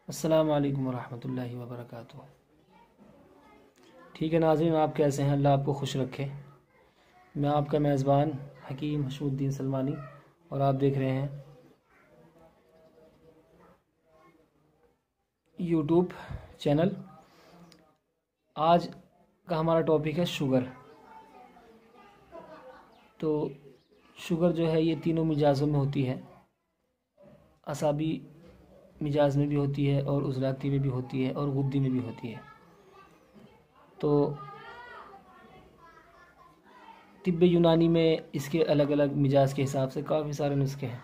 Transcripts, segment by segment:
अस्सलामु अलैकुम वरहमतुल्लाहि वबरकातुहू। ठीक है नाज़रीन, आप कैसे हैं? अल्लाह आपको खुश रखे। मैं आपका मेज़बान हकीम हशमुद्दीन सलमानी और आप देख रहे हैं यूट्यूब चैनल। आज का हमारा टॉपिक है शुगर। तो शुगर जो है ये तीनों मिजाजों में होती है, असाबी मिजाज में भी होती है और उज़लाती में भी होती है और गुद्दी में भी होती है। तो तिब्बे यूनानी में इसके अलग अलग मिजाज के हिसाब से काफ़ी सारे नुस्खे हैं,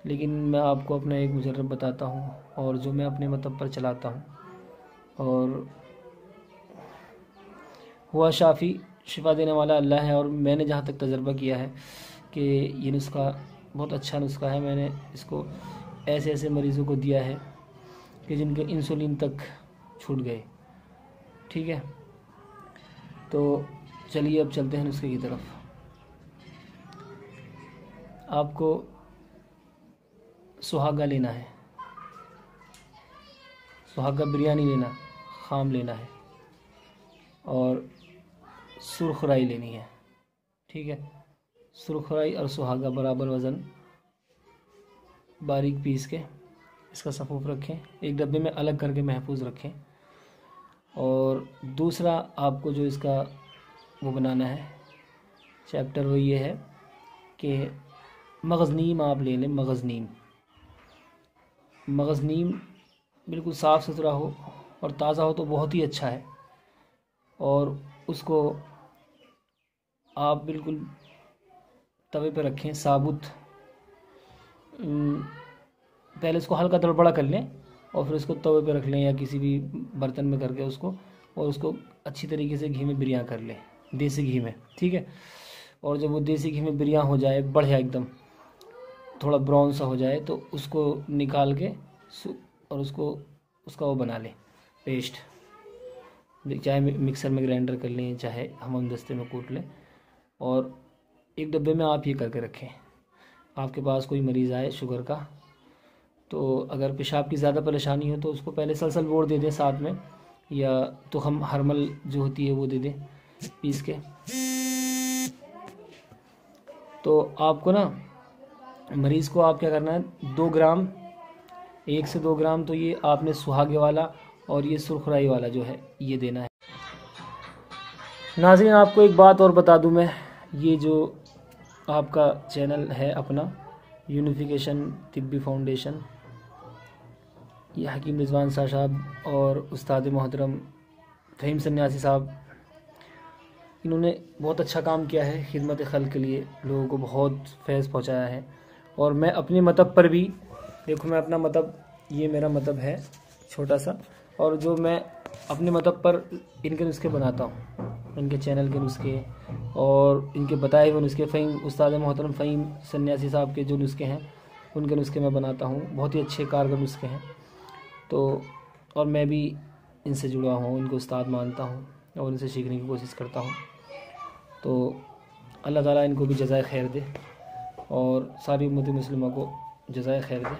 लेकिन मैं आपको अपना एक मुजर्रब बताता हूँ और जो मैं अपने मतलब पर चलाता हूँ। और हुआ शाफ़ी, शिफा देने वाला अल्लाह है। और मैंने जहाँ तक तजर्बा किया है कि ये नुस्खा बहुत अच्छा नुस्खा है। मैंने इसको ऐसे ऐसे मरीज़ों को दिया है कि जिनके इंसुलिन तक छूट गए। ठीक है, तो चलिए अब चलते हैं नुस्खे की तरफ। आपको सुहागा लेना है, सुहागा बिरयानी लेना, खाम लेना है और सुर्ख राई लेनी है। ठीक है, सुर्ख राई और सुहागा बराबर वज़न, बारीक पीस के इसका सफ़ूफ रखें, एक डब्बे में अलग करके महफूज रखें। और दूसरा आपको जो इसका वो बनाना है चैप्टर, वो ये है कि मगज़ नीम आप ले लें। मगज़ नीम बिल्कुल साफ़ सुथरा हो और ताज़ा हो तो बहुत ही अच्छा है। और उसको आप बिल्कुल तवे पे रखें साबुत। पहले इसको हल्का तड़बड़ा कर लें और फिर उसको तवे पे रख लें या किसी भी बर्तन में करके उसको, और उसको अच्छी तरीके से घी में बिरयान कर लें, देसी घी में। ठीक है, और जब वो देसी घी में बिरयान हो जाए, बढ़िया एकदम थोड़ा ब्राउन सा हो जाए, तो उसको निकाल के और उसको उसका वो बना लें पेस्ट। चाहे मिक्सर में ग्राइंडर कर लें, चाहे हमदस्ते में कूट लें। और एक डब्बे में आप ये करके रखें। आपके पास कोई मरीज़ आए शुगर का, तो अगर पेशाब की ज़्यादा परेशानी हो तो उसको पहले सलसल बोर दे दें साथ में, या तो हम हरमल जो होती है वो दे दें पीस के। तो आपको ना मरीज़ को आप क्या करना है, 2 ग्राम, 1 से 2 ग्राम तो ये आपने सुहागे वाला और ये सुरखराई वाला जो है ये देना है। नाज़रीन, आपको एक बात और बता दूं मैं, ये जो आपका चैनल है अपना यूनिफिकेशन तिब्बी फाउंडेशन, ये हकीम रिजवान साहब और उस्ताद मोहतरम फ़हीम सन्यासी साहब, इन्होंने बहुत अच्छा काम किया है खिदमत खल्क़ के लिए, लोगों को बहुत फैज़ पहुंचाया है। और मैं अपने मतब पर भी, देखो मैं अपना मतब, ये मेरा मतब है छोटा सा, और जो मैं अपने मतब पर इनके नुस्खे बनाता हूँ, इनके चैनल के नुस्खे और इनके बताए हुए नुस्खे, फ़हीम उस्ताद मोहतरम फ़हीम सन्यासी साहब के जो नुस्खे हैं उनके नुस्खे मैं बनाता हूँ। बहुत ही अच्छे कारगर नुस्खे हैं। तो और मैं भी इनसे जुड़ा हूँ, इनको उस्ताद मानता हूँ और इनसे सीखने की कोशिश करता हूँ। तो अल्लाह ताला इनको भी जज़ाए खैर दे और सारी उम्मत मुस्लिमा को जज़ाए खैर दे।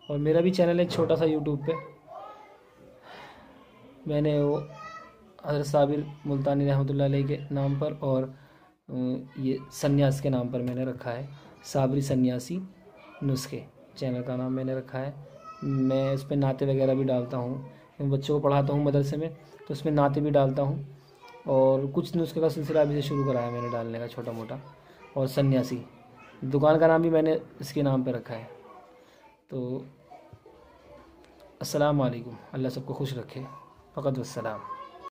और मेरा भी चैनल है छोटा सा यूट्यूब पे, मैंने वो हज़रत साबिर मुल्तानी रहमतुल्लाह अलैह के नाम पर और ये सन्यास के नाम पर मैंने रखा है, साबरी सन्यासी नुस्खे चैनल का नाम मैंने रखा है। मैं इस पर नाते वगैरह भी डालता हूँ, बच्चों को पढ़ाता हूँ मदरसे में, तो उसमें नाते भी डालता हूँ। और कुछ नुस्खे का सिलसिला अभी से शुरू कराया मैंने डालने का, छोटा मोटा। और सन्यासी दुकान का नाम भी मैंने इसके नाम पर रखा है। तो अस्सलाम वालेकुम, अल्लाह सबको खुश रखे। फ़क़त वस्सलाम।